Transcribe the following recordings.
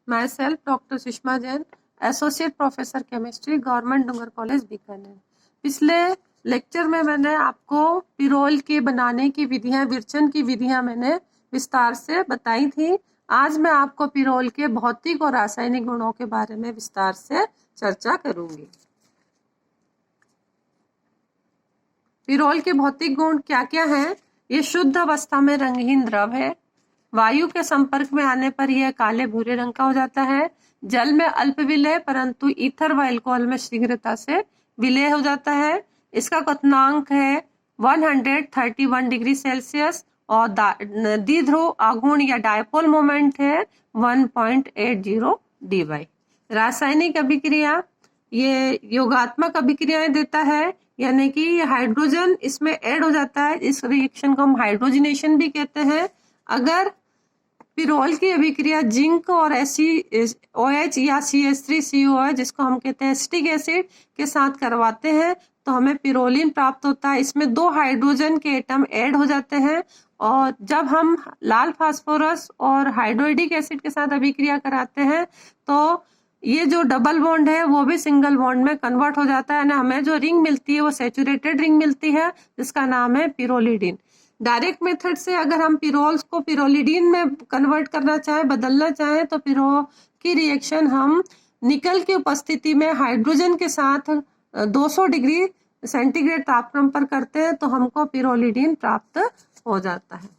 My self doctor Sushma Jain, associate professor chemistry, government Dungar college Bikaner. पिछले lecture में मैंने आपको पिरोल के बनाने की विधियां, विरचन की विधियां मैंने विस्तार से बताई थी। आज मैं आपको पिरोल के भौतिक और रासायनिक गुणों के बारे में विस्तार से चर्चा करूंगी। पिरोल के भौतिक गुण क्या क्या हैं? ये शुद्ध अवस्था में रंगहीन द्रव है। वायु के संपर्क में आने पर यह काले भूरे रंग का हो जाता है। जल में अल्प विलय परंतु ईथर व अल्कोहल में शीघ्रता से विलय हो जाता है। इसका क्वथनांक है 131 डिग्री सेल्सियस और द्विध्रुव आघूर्ण या डायपोल मोमेंट है 1.80 dy। रासायनिक अभिक्रिया, ये योगात्मक अभिक्रियाएं देता है, यानी कि हाइड्रोजन इसमें ऐड हो जाता है। इस रिएक्शन को हम हाइड्रोजनेशन भी कहते हैं। अगर पिरोल की अभिक्रिया जिंक और OH या CH3COOH जिसको हम कहते हैं एसिटिक एसिड के साथ करवाते हैं तो हमें पिरोलिन प्राप्त होता है। इसमें 2 हाइड्रोजन के एटम ऐड हो जाते हैं और जब हम लाल फास्फोरस और हाइड्रोइडिक एसिड के साथ अभिक्रिया कराते हैं तो ये जो डबल बॉन्ड है वो भी सिंगल बॉन्ड में कन्वर्ट हो जाता है ना। हमें जो रिंग मिलती है वो सैचुरेटेड रिंग मिलती है जिसका नाम है पिरोलिडिन। डायरेक्ट मेथड से अगर हम पिरोल्स को पिरोलिडिन में कन्वर्ट करना चाहें, बदलना चाहें, तो पिरो की रिएक्शन हम निकल की उपस्थिति में हाइड्रोजन के साथ 200 डिग्री सेंटीग्रेड तापक्रम पर करते हैं तो हमको पिरोलिडिन प्राप्त हो जाता है।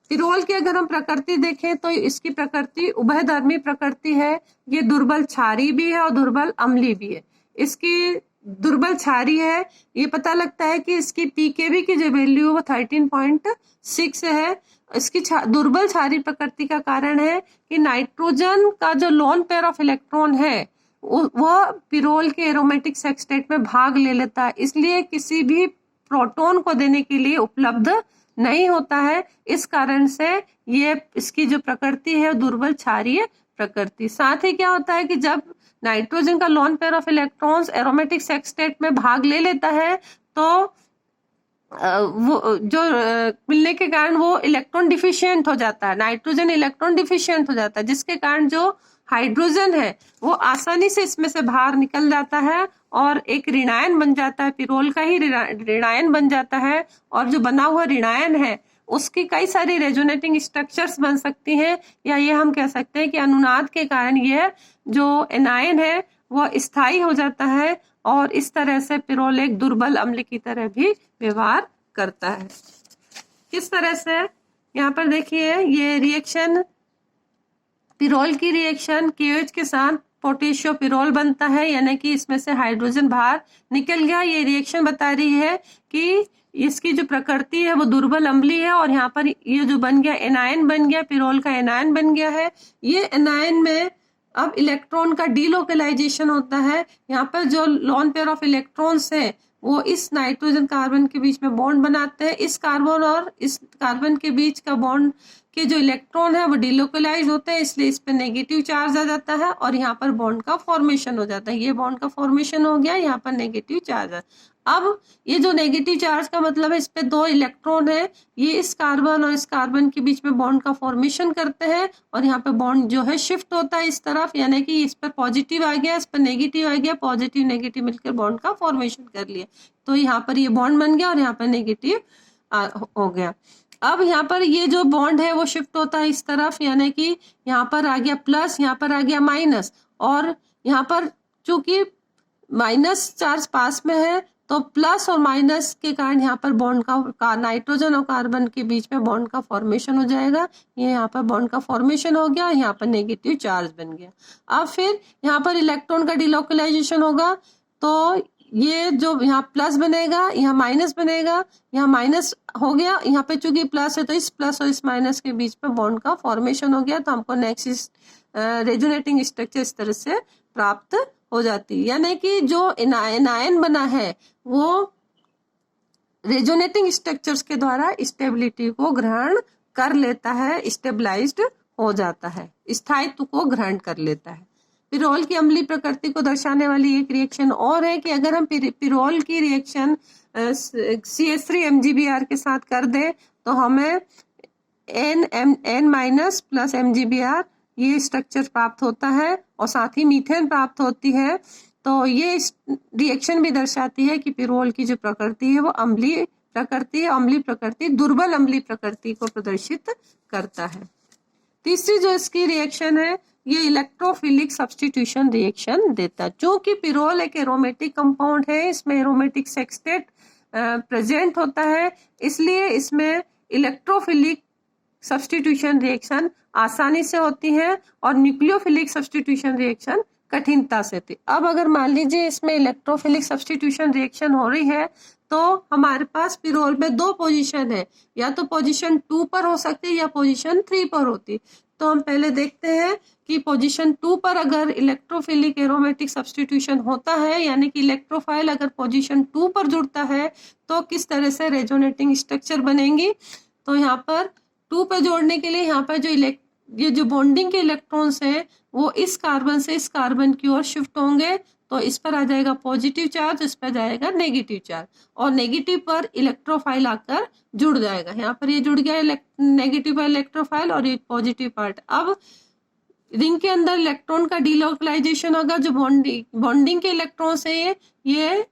पिरोल की अगर हम प्रकृति देखें तो इसकी प्रकृति उभयधर्मी प्रकृति है। ये दुर्बल क्षारीय भी है और दुर्बल अम्लीय भी है। इसकी दुर्बल क्षारीय है, ये पता लगता है कि इसकी pKb की जो वैल्यू वो 13.6 है। इसकी दुर्बल क्षारीय प्रकृति का कारण है कि नाइट्रोजन का जो लोन पेयर ऑफ इलेक्ट्रॉन है वह पिरोल के एरोमेटिक सेक्सटेट में भाग ले लेता है, इसलिए किसी भी प्रोटॉन को देने के लिए उपलब्ध नहीं होता है। इस कारण से ये इसकी जो प्रकृति है दुर्बल क्षारीय प्रकृति। साथ ही क्या होता है कि जब नाइट्रोजन का lone pair of electrons aromatic sextet में भाग ले लेता है तो वो जो मिलने के कारण वो इलेक्ट्रॉन डिफिशिएंट हो जाता है, नाइट्रोजन इलेक्ट्रॉन डिफिशिएंट हो जाता है, जिसके कारण जो हाइड्रोजन है वो आसानी से इसमें से बाहर निकल जाता है और एक ऋणायन बन जाता है। पिरोल का ही ऋणायन बन जाता है और जो बना हुआ ऋणायन है उसकी कई सारी रेजोनेटिंग स्ट्रक्चर्स बन सकती हैं, या ये हम कह सकते हैं कि अनुनाद के कारण यह जो एनायन है वो स्थायी हो जाता है और इस तरह से पिरोल एक दुर्बल अम्ल की तरह भी व्यवहार करता है। किस तरह से, यहाँ पर देखिए ये रिएक्शन, पिरोल की रिएक्शन KOH के साथ पोटेशियो पिरोल बनता है, यानी कि इसमें से हाइड्रोजन बाहर निकल गया। ये रिएक्शन बता रही है कि इसकी जो प्रकृति है वो दुर्बल अम्लीय है और यहाँ पर ये जो बन गया एनायन बन गया, पिरोल का एनायन बन गया है। ये एनायन में अब इलेक्ट्रॉन का डीलोकलाइजेशन होता है। यहाँ पर जो लोन पेयर ऑफ इलेक्ट्रॉन्स है वो इस नाइट्रोजन कार्बन के बीच में बॉन्ड बनाते हैं। इस कार्बन और इस कार्बन के बीच का बॉन्ड के जो इलेक्ट्रॉन है वो डिलोकलाइज होते हैं, इसलिए इस पे नेगेटिव चार्ज आ जाता है और यहाँ पर बॉन्ड का फॉर्मेशन हो जाता है। ये बॉन्ड का फॉर्मेशन हो गया, यहाँ पर नेगेटिव चार्ज है। अब ये जो नेगेटिव चार्ज का मतलब है इस पे 2 इलेक्ट्रॉन है, ये इस कार्बन और इस कार्बन के बीच में बॉन्ड का फॉर्मेशन करते हैं और यहाँ पे बॉन्ड जो है शिफ्ट होता है इस तरफ, यानी कि इस पर पॉजिटिव आ गया, इस पर नेगेटिव आ गया, पॉजिटिव नेगेटिव मिलकर बॉन्ड का फॉर्मेशन कर लिया, तो यहाँ पर ये बॉन्ड बन गया और यहाँ पर नेगेटिव हो गया। अब यहाँ पर ये जो बॉन्ड है वो शिफ्ट होता है इस तरफ, यानी कि यहाँ पर आ गया प्लस, यहाँ पर आ गया माइनस, और यहाँ पर चूंकि माइनस चार्ज पास में है तो प्लस और माइनस के कारण यहाँ पर बॉन्ड का नाइट्रोजन और कार्बन के बीच में बॉन्ड का फॉर्मेशन हो जाएगा। ये यहाँ पर बॉन्ड का फॉर्मेशन हो गया, यहाँ पर नेगेटिव चार्ज बन गया। अब फिर यहाँ पर इलेक्ट्रॉन का डिलोकलाइजेशन होगा तो ये जो यहाँ प्लस बनेगा, यहाँ माइनस बनेगा, यहाँ माइनस हो गया, यहाँ पे चूंकि प्लस है तो इस प्लस और इस माइनस के बीच में बॉन्ड का फॉर्मेशन हो गया, तो हमको नेक्स्ट रेजोनेटिंग स्ट्रक्चर इस तरह से प्राप्त हो जाती है। यानी कि जो एनायन बना है वो रेजोनेटिंग स्ट्रक्चर्स के द्वारा स्टेबिलिटी को ग्रहण कर लेता है, स्टेबलाइज्ड हो जाता है, स्थायित्व को ग्रहण कर लेता है। पिरोल की अम्लीय प्रकृति को दर्शाने वाली एक रिएक्शन और है कि अगर हम पिरोल की रिएक्शन CH3MgBr के साथ कर दे तो हमें N- प्लस MgBr ये स्ट्रक्चर प्राप्त होता है और साथ ही मीथेन प्राप्त होती है। तो ये रिएक्शन भी दर्शाती है कि पिरोल की जो प्रकृति है वो अम्लीय प्रकृति है, अम्लीय प्रकृति दुर्बल अम्लीय प्रकृति को प्रदर्शित करता है। तीसरी जो इसकी रिएक्शन है ये इलेक्ट्रोफिलिक सब्स्टिट्यूशन रिएक्शन देता है। चूंकि पिरोल एक एरोमेटिक कंपाउंड है, इसमें एरोमेटिक सेक्सटेट प्रेजेंट होता है, इसलिए इसमें इलेक्ट्रोफिलिक सब्स्टिट्यूशन रिएक्शन आसानी से होती है और न्यूक्लियोफिलिक सब्स्टिट्यूशन रिएक्शन कठिनता से थी। अब अगर मान लीजिए इसमें इलेक्ट्रोफिलिक सब्स्टिट्यूशन रिएक्शन हो रही है तो हमारे पास पिरोल में दो पोजीशन है, या तो पोजीशन 2 पर हो सकती है या पोजीशन 3 पर होती। तो हम पहले देखते हैं कि पोजीशन 2 पर अगर इलेक्ट्रोफिलिक एरोमेटिक सब्स्टिट्यूशन होता है, यानी कि इलेक्ट्रोफाइल अगर पोजीशन 2 पर जुड़ता है तो किस तरह से रेजोनेटिंग स्ट्रक्चर बनेंगी। तो यहाँ पर 2 पे जोड़ने के लिए यहाँ पर ये जो बॉन्डिंग के इलेक्ट्रॉन्स हैं वो इस कार्बन से इस कार्बन की ओर शिफ्ट होंगे, तो इस पर आ जाएगा पॉजिटिव चार्ज, इस पर जाएगा नेगेटिव चार्ज, और नेगेटिव पर इलेक्ट्रोफाइल आकर जुड़ जाएगा। यहाँ पर ये जुड़ गया नेगेटिव पर इलेक्ट्रोफाइल और ये पॉजिटिव पार्ट। अब रिंग के अंदर इलेक्ट्रॉन का डीलोकलाइजेशन होगा, जो बॉन्डिंग के इलेक्ट्रॉन्स है ये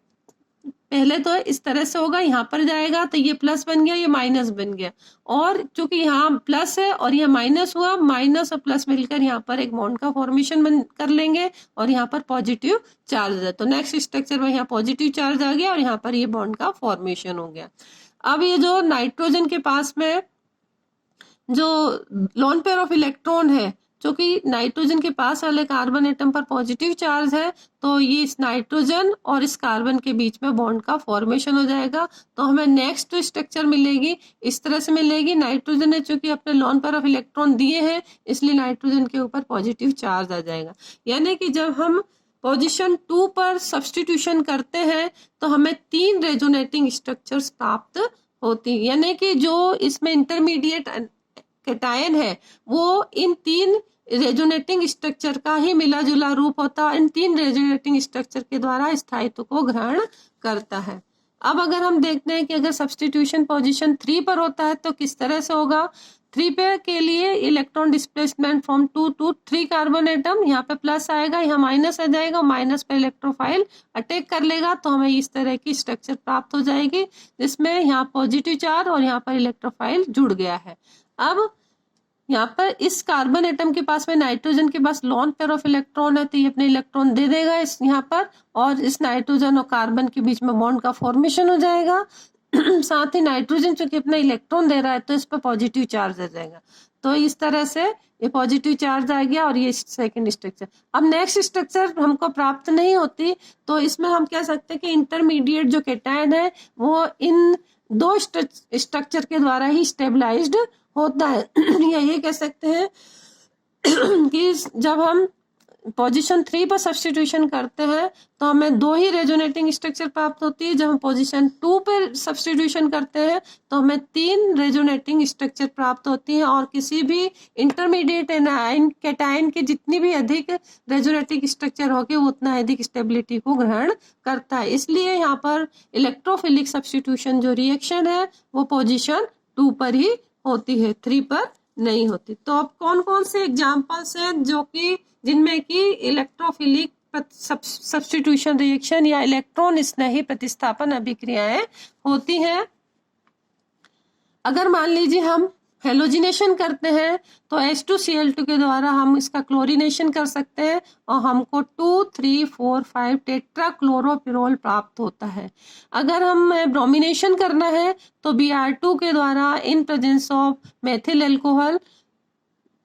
पहले तो इस तरह से होगा, यहाँ पर जाएगा तो ये प्लस बन गया, ये माइनस बन गया, और चूंकि यहाँ प्लस है और यह माइनस हुआ, माइनस और प्लस मिलकर यहाँ पर एक बॉन्ड का फॉर्मेशन कर लेंगे और यहाँ पर पॉजिटिव चार्ज है। तो नेक्स्ट स्ट्रक्चर में यहाँ पॉजिटिव चार्ज आ गया और यहाँ पर ये बॉन्ड का फॉर्मेशन हो गया। अब ये जो नाइट्रोजन के पास में जो लोन पेयर ऑफ इलेक्ट्रॉन है, क्योंकि नाइट्रोजन के पास वाले कार्बन एटम पर पॉजिटिव चार्ज है, तो ये इस नाइट्रोजन और इस कार्बन के बीच में बॉन्ड का फॉर्मेशन हो जाएगा। तो हमें नेक्स्ट स्ट्रक्चर मिलेगी, इस तरह से मिलेगी। नाइट्रोजन ने चूंकि अपने लोन पेयर ऑफ इलेक्ट्रॉन दिए हैं, इसलिए नाइट्रोजन के ऊपर पॉजिटिव चार्ज आ जाएगा। यानी कि जब हम पोजीशन 2 पर सब्स्टिट्यूशन करते हैं तो हमें 3 रेजोनेटिंग स्ट्रक्चर्स प्राप्त होती है, यानी कि जो इसमें इंटरमीडिएट कैटायन है वो इन 3 रेजोनेटिंग स्ट्रक्चर का ही मिला जुला रूप होता है, इन 3 रेजोनेटिंग स्ट्रक्चर के द्वारा स्थायित्व को ग्रहण करता है। अब अगर हम देखते हैं कि अगर सब्स्टिट्यूशन पोजीशन 3 पर होता है तो किस तरह से होगा। 3 पे के लिए electron displacement from 2 to 3 carbon atom, यहाँ पे प्लस आएगा, यहाँ माइनस आ जाएगा, माइनस पे इलेक्ट्रोफाइल अटैक कर लेगा, तो हमें इस तरह की स्ट्रक्चर प्राप्त हो जाएगी जिसमें यहाँ पॉजिटिव चार्ज और यहाँ पर इलेक्ट्रोफाइल जुड़ गया है। अब यहाँ पर इस कार्बन एटम के पास में नाइट्रोजन के पास लोन पेयर ऑफ इलेक्ट्रॉन है, तो ये अपने इलेक्ट्रॉन दे देगा इस यहाँ पर, और इस नाइट्रोजन और कार्बन के बीच में बॉन्ड का फॉर्मेशन हो जाएगा। साथ ही नाइट्रोजन चूंकि अपना इलेक्ट्रॉन दे रहा है तो इस पर पॉजिटिव चार्ज आ जाएगा, तो इस तरह से ये पॉजिटिव चार्ज आ गया और ये सेकंड स्ट्रक्चर। अब नेक्स्ट स्ट्रक्चर हमको प्राप्त नहीं होती, तो इसमें हम कह सकते हैं कि इंटरमीडिएट जो कैटायन है वो इन 2 स्ट्रक्चर के द्वारा ही स्टेबलाइज्ड होता है। या ये कह सकते हैं कि जब हम पोजीशन 3 पर सब्स्टिट्यूशन करते हैं तो हमें 2 ही रेजोनेटिंग स्ट्रक्चर प्राप्त होती है। जब हम पोजीशन 2 पर सब्स्टिट्यूशन करते हैं तो हमें 3 रेजोनेटिंग स्ट्रक्चर प्राप्त होती हैं, और किसी भी इंटरमीडिएट एनायन कैटायन की जितनी भी अधिक रेजोनेटिंग स्ट्रक्चर होगी वो उतना अधिक स्टेबिलिटी को ग्रहण करता है। इसलिए यहाँ पर इलेक्ट्रोफिलिक सब्स्टिट्यूशन जो रिएक्शन है वो पोजीशन 2 पर ही होती है, 3 पर नहीं होती। तो अब कौन कौन से एग्जाम्पल्स हैं जो कि जिनमें कि इलेक्ट्रोफिलिक सब्स्टिट्यूशन रिएक्शन या इलेक्ट्रॉन स्नेही प्रतिस्थापन अभिक्रियाएं होती हैं। अगर मान लीजिए हम हेलोजिनेशन करते हैं तो H2Cl2 के द्वारा हम इसका क्लोरीनेशन कर सकते हैं और हमको 2, 3, 4, 5 टेट्रा क्लोरोपिरोल प्राप्त होता है। अगर हम ब्रोमिनेशन करना है तो Br2 के द्वारा in presence of methyl alcohol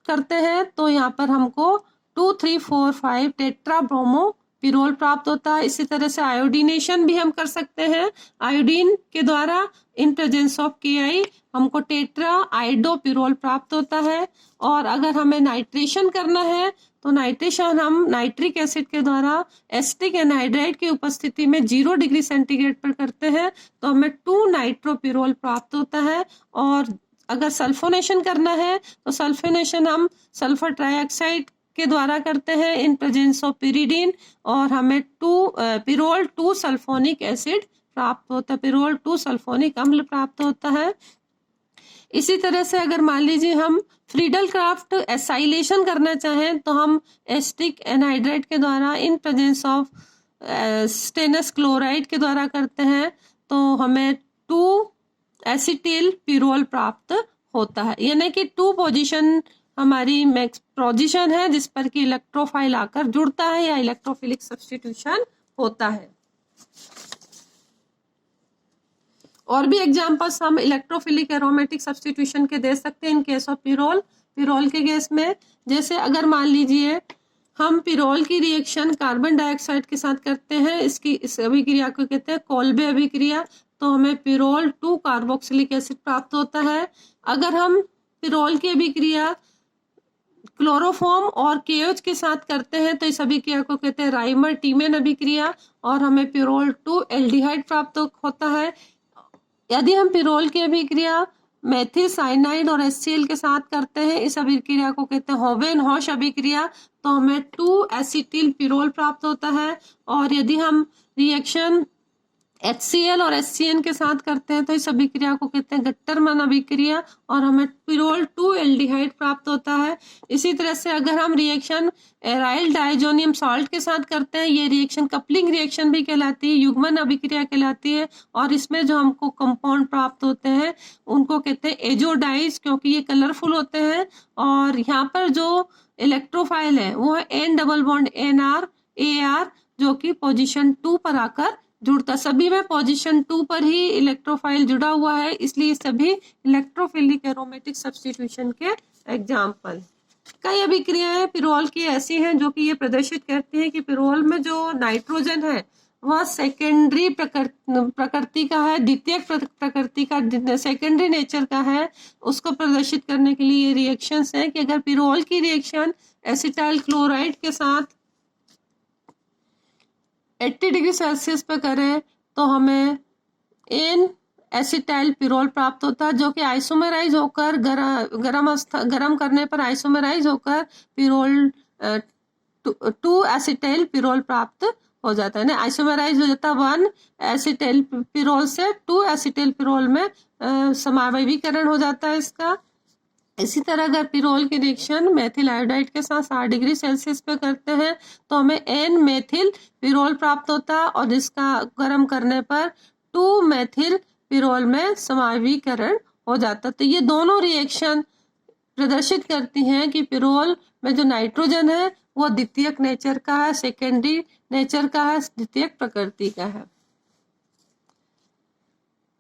करते हैं तो यहाँ पर हमको 2, 3, 4, 5 टेट्रा ब्रोमो पिरोल प्राप्त होता है। इसी तरह से आयोडीनेशन भी हम कर सकते हैं, आयोडीन के द्वारा इन प्रेजेंस ऑफ Ki हमको टेट्रा आइडोपिरोल प्राप्त होता है। और अगर हमें नाइट्रेशन करना है तो नाइट्रेशन हम नाइट्रिक एसिड के द्वारा एसिटिक एनहाइड्राइड की उपस्थिति में 0 डिग्री सेंटीग्रेड पर करते हैं तो हमें 2 नाइट्रोपिरोल प्राप्त होता है। और अगर सल्फोनेशन करना है तो सल्फोनेशन हम सल्फर ट्राइऑक्साइड के द्वारा करते हैं इन प्रेजेंस ऑफ पिरिडीन और हमें पिरोल 2 सल्फोनिक एसिड प्राप्त होता है, पिरोल 2 सल्फोनिक अम्ल प्राप्त होता है। इसी तरह से अगर मान लीजिए हम फ्रीडल क्राफ्ट एसाइलेशन करना चाहें तो हम एसिटिक एनहाइड्राइड के द्वारा in presence of stannous chloride के द्वारा करते हैं, तो हमें 2 एसिटिल पिरोल प्राप्त होता है। यानी कि 2 पोजीशन हमारी मैक्स पोजीशन है जिस पर कि इलेक्ट्रोफाइल आकर जुड़ता है या इलेक्ट्रोफिलिक सब्स्टिट्यूशन होता है। और भी एग्जांपल्स हम इलेक्ट्रोफिलिक एरोमेटिक सब्स्टिट्यूशन के दे सकते हैं in case of pyrrole. Pyrrole के केस में जैसे अगर मान लीजिए हम पिरोल की रिएक्शन कार्बन डाइऑक्साइड के साथ करते हैं, इस अभिक्रिया को कहते हैं कोल्बे अभिक्रिया, तो हमें पिरोल 2 कार्बोक्सिलिक एसिड प्राप्त होता है। अगर हम पिरोल की अभिक्रिया क्लोरोफॉर्म और केओच के साथ करते हैं तो इस अभिक्रिया को कहते हैं राइमर टीमेन अभिक्रिया और हमें पिरोल 2 एल्डिहाइड प्राप्त होता है। यदि हम पिरोल की अभिक्रिया मेथिल साइनाइड और HCl के साथ करते हैं, इस अभिक्रिया को कहते हैं होवेन हॉश अभिक्रिया, तो हमें 2 एसिटिल पिरोल प्राप्त होता है। और यदि हम रिएक्शन HCl और HCN के साथ करते हैं तो इस अभिक्रिया को कहते हैं गट्टरमन अभिक्रिया और हमें पिरोल 2 एल्डिहाइड प्राप्त होता है। इसी तरह से अगर हम रिएक्शन एराइल डाइजोनियम सॉल्ट के साथ करते हैं, ये रिएक्शन कपलिंग रिएक्शन भी कहलाती है, युग्मन अभिक्रिया कहलाती है, और इसमें जो हमको कंपाउंड प्राप्त होते हैं उनको कहते हैं एजोडाइज, क्योंकि ये कलरफुल होते हैं। और यहाँ पर जो इलेक्ट्रोफाइल है वो है N double bond NR AR, जो कि पोजीशन 2 पर आकर जुड़ता। सभी में पोजीशन 2 पर ही इलेक्ट्रोफाइल जुड़ा हुआ है, इसलिए सभी इलेक्ट्रोफिलिक एरोमेटिक सब्स्टिट्यूशन के एग्जाम्पल। कई अभिक्रियाएं पिरोल की ऐसी हैं जो कि ये प्रदर्शित करती हैं कि पिरोल में जो नाइट्रोजन है वह सेकेंडरी प्रकृति का है, द्वितीयक प्रकृति का, सेकेंडरी नेचर का है। उसको प्रदर्शित करने के लिए ये रिएक्शंस हैं कि अगर पिरोल की रिएक्शन एसिटाइल क्लोराइड के साथ 80 डिग्री सेल्सियस पे करें तो हमें N एसिटाइल पिरोल प्राप्त होता है, जो कि आइसोमेराइज होकर गरम करने पर आइसोमेराइज होकर पिरोल 2 एसिटाइल पिरोल प्राप्त हो जाता है ना, आइसोमेराइज हो जाता है 1 एसिटाइल पिरोल से 2 एसिटाइल पिरोल में समावयवीकरण हो जाता है इसका। इसी तरह अगर पिरोल की रिएक्शन मेथिल आयोडाइड के साथ 60 डिग्री सेल्सियस पे करते हैं तो हमें N मेथिल पिरोल प्राप्त होता है और जिसका गर्म करने पर 2 मेथिल पिरोल में समावयवीकरण हो जाता है। तो ये दोनों रिएक्शन प्रदर्शित करती हैं कि पिरोल में जो नाइट्रोजन है वो द्वितीयक नेचर का है, सेकेंडरी नेचर का है, द्वितीयक प्रकृति का है।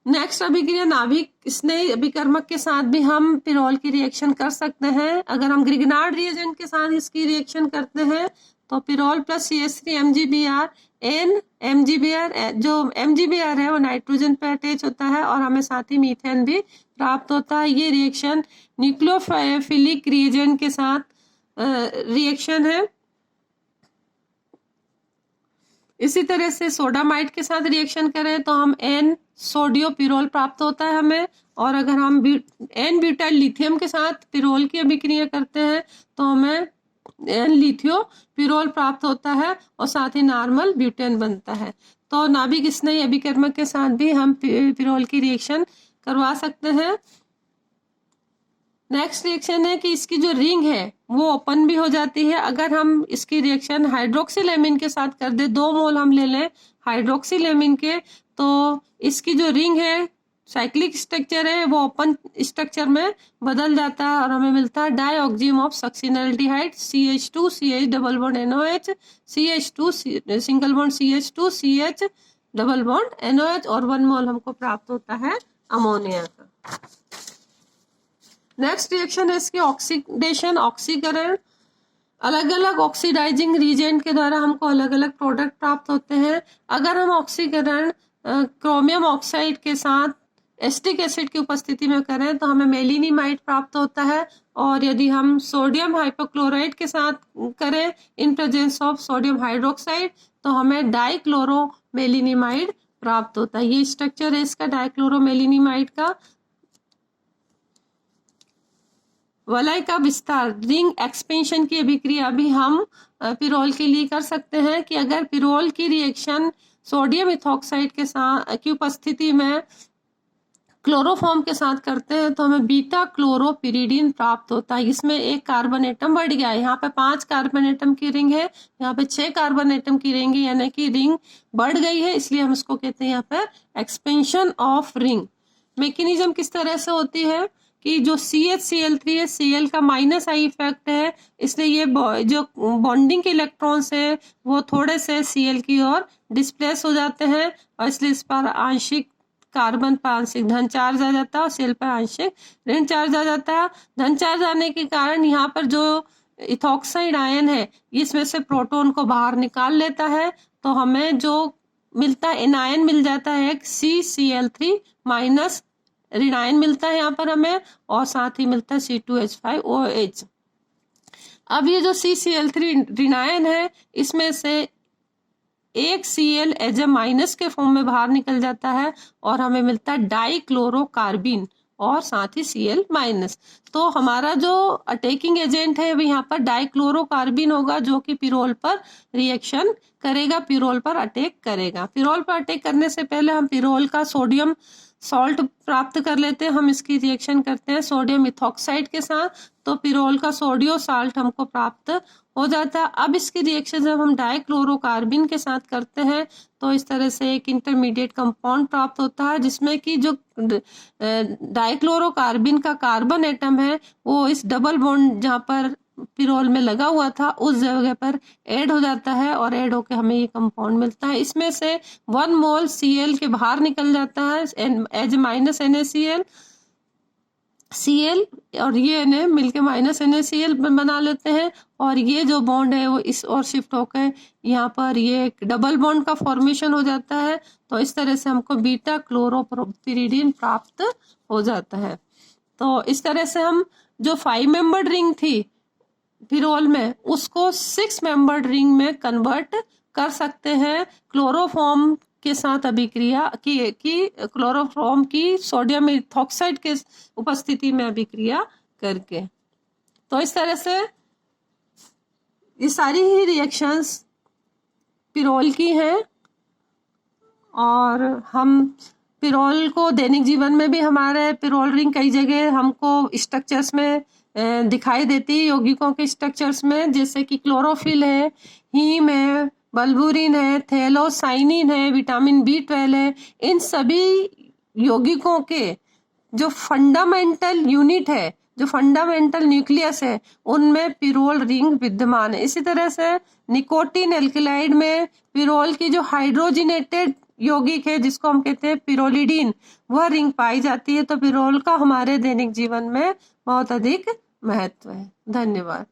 नेक्स्ट अभिक्रिया नाभिक स्नेही अभिकर्मक के साथ भी हम पिरोल की रिएक्शन कर सकते हैं। अगर हम ग्रिग्नार्ड रिएजेंट के साथ इसकी रिएक्शन करते हैं तो pyrrole plus CH3 MgBr N MgBr, जो MgBr है वो नाइट्रोजन पे अटैच होता है और हमें साथ ही मीथेन भी प्राप्त होता है। ये रिएक्शन न्यूक्लियोफिलिक रिएजेंट के साथ रिएक्शन है। इसी तरह से सोडामाइड के साथ रिएक्शन करें तो हम N सोडियो पिरोल प्राप्त होता है हमें, और अगर हम N ब्यूटाइल लिथियम के साथ पिरोल की अभिक्रिया करते हैं तो हमें N लिथियो पिरोल प्राप्त होता है और साथ ही नॉर्मल ब्यूटेन बनता है। तो नाभिक स्नेही अभिकर्मक के साथ भी हम पिरोल की रिएक्शन करवा सकते हैं। नेक्स्ट रिएक्शन है कि इसकी जो रिंग है वो ओपन भी हो जाती है। अगर हम इसकी रिएक्शन हाइड्रोक्सिलेमिन के साथ कर दे, 2 मोल हम ले लें हाइड्रोक्सिलेमिन के, तो इसकी जो रिंग है साइक्लिक स्ट्रक्चर है वो ओपन स्ट्रक्चर में बदल जाता है और हमें मिलता है dioxime of succinaldehyde CH2 CH double bond NOH CH2 single bond CH2 CH double bond NOH और 1 मोल हमको प्राप्त होता है अमोनिया का। नेक्स्ट रिएक्शन है इसकी ऑक्सीडेशन, ऑक्सीकरण। अलग अलग ऑक्सीडाइजिंग रिएजेंट के द्वारा हमको अलग अलग प्रोडक्ट प्राप्त होते हैं। अगर हम ऑक्सीकरण क्रोमियम ऑक्साइड के साथ एसिटिक एसिड की उपस्थिति में करें तो हमें मेलिनीमाइड प्राप्त होता है, और यदि हम सोडियम हाइपोक्लोराइड के साथ करें in presence of sodium hydroxide तो हमें डाइक्लोरोमेलिनीमाइड प्राप्त होता है। ये स्ट्रक्चर है इसका डाइक्लोरोमेलिनीमाइड का। वलय का विस्तार, रिंग एक्सपेंशन की अभिक्रिया भी हम पिरोल के लिए कर सकते हैं कि अगर पिरोल की रिएक्शन सोडियम इथॉक्साइड के साथ की उपस्थिति में क्लोरोफॉर्म के साथ करते हैं तो हमें बीटा क्लोरोपिरिडीन प्राप्त होता है। इसमें एक कार्बन एटम बढ़ गया है, यहाँ पे 5 कार्बन एटम की रिंग है, यहाँ पे 6 कार्बन एटम की रिंग है, यानी कि रिंग बढ़ गई है, इसलिए हम इसको कहते हैं यहाँ पर एक्सपेंशन ऑफ रिंग। मैकेनिज्म किस तरह से होती है कि जो CH Cl3 है, Cl का माइनस आई इफेक्ट है, इसलिए ये जो बॉन्डिंग के इलेक्ट्रॉन्स है वो थोड़े से Cl की ओर डिस्प्लेस हो जाते हैं, और इसलिए इस पर आंशिक कार्बन पर आंशिक धन चार्ज आ जाता है और Cl पर आंशिक ऋण चार्ज आ जाता है। धन चार्ज आने के कारण यहाँ पर जो इथॉक्साइड आयन है इसमें से प्रोटॉन को बाहर निकाल लेता है, तो हमें जो मिलता है एनायन मिल जाता है CCl3 माइनस ऋणायन मिलता है यहाँ पर हमें, और साथ ही मिलता है C2H5OH। अब ये जो CCl3 ऋणायन है इसमें से एक Cl एज ए माइनस के फॉर्म में बाहर निकल जाता है और हमें मिलता है डाइक्लोरोकार्बिन और साथ ही Cl माइनस। तो हमारा जो अटैकिंग एजेंट है वो यहाँ पर डाइक्लोरोकार्बिन होगा, जो कि पिरोल पर रिएक्शन करेगा, पिरोल पर अटैक करेगा। पिरोल पर अटैक करने से पहले हम पिरोल का सोडियम सॉल्ट प्राप्त कर लेते हैं, हम इसकी रिएक्शन करते हैं सोडियम इथॉक्साइड के साथ, तो पिरोल का सोडियो साल्ट हमको प्राप्त हो जाता है। अब इसकी रिएक्शन जब हम डाइक्लोरोकार्बिन के साथ करते हैं तो इस तरह से एक इंटरमीडिएट कंपाउंड प्राप्त होता है, जिसमें कि जो डाइक्लोरोकार्बिन का कार्बन एटम है वो इस डबल बॉन्ड जहाँ पर पिरोल में लगा हुआ था उस जगह पर ऐड हो जाता है, और ऐड होकर हमें ये कंपाउंड मिलता है। इसमें से 1 मोल Cl के बाहर निकल जाता है एज माइनस NaCl, Cl और ये Na मिलके माइनस NaCl बना लेते हैं, और ये जो बॉन्ड है वो इस और शिफ्ट होकर यहाँ पर ये एक डबल बॉन्ड का फॉर्मेशन हो जाता है। तो इस तरह से हमको बीटा क्लोरोपिरिडीन प्राप्त हो जाता है। तो इस तरह से हम जो 5 मेंबर्ड रिंग थी पिरोल में उसको 6 मेंबर्ड रिंग में कन्वर्ट कर सकते हैं क्लोरोफॉर्म के साथ अभिक्रिया की क्लोरोफॉर्म की सोडियम इथॉक्साइड के उपस्थिति में अभिक्रिया करके। तो इस तरह से ये सारी ही रिएक्शंस पिरोल की हैं, और हम पिरोल को दैनिक जीवन में भी हमारे पिरोल रिंग कई जगह हमको स्ट्रक्चर्स में दिखाई देती है, यौगिकों के स्ट्रक्चर्स में, जैसे कि क्लोरोफिल है, हीम है, बल्बुरिन है, थैलोसाइनिन है, विटामिन B12 है। इन सभी यौगिकों के जो फंडामेंटल यूनिट है, जो फंडामेंटल न्यूक्लियस है, उनमें पिरोल रिंग विद्यमान है। इसी तरह से निकोटीन एल्कलाइड में पिरोल की जो हाइड्रोजिनेटेड यौगिक है जिसको हम कहते हैं पिरोलिडीन, वह रिंग पाई जाती है। तो पिरोल का हमारे दैनिक जीवन में बहुत अधिक महत्व है। धन्यवाद।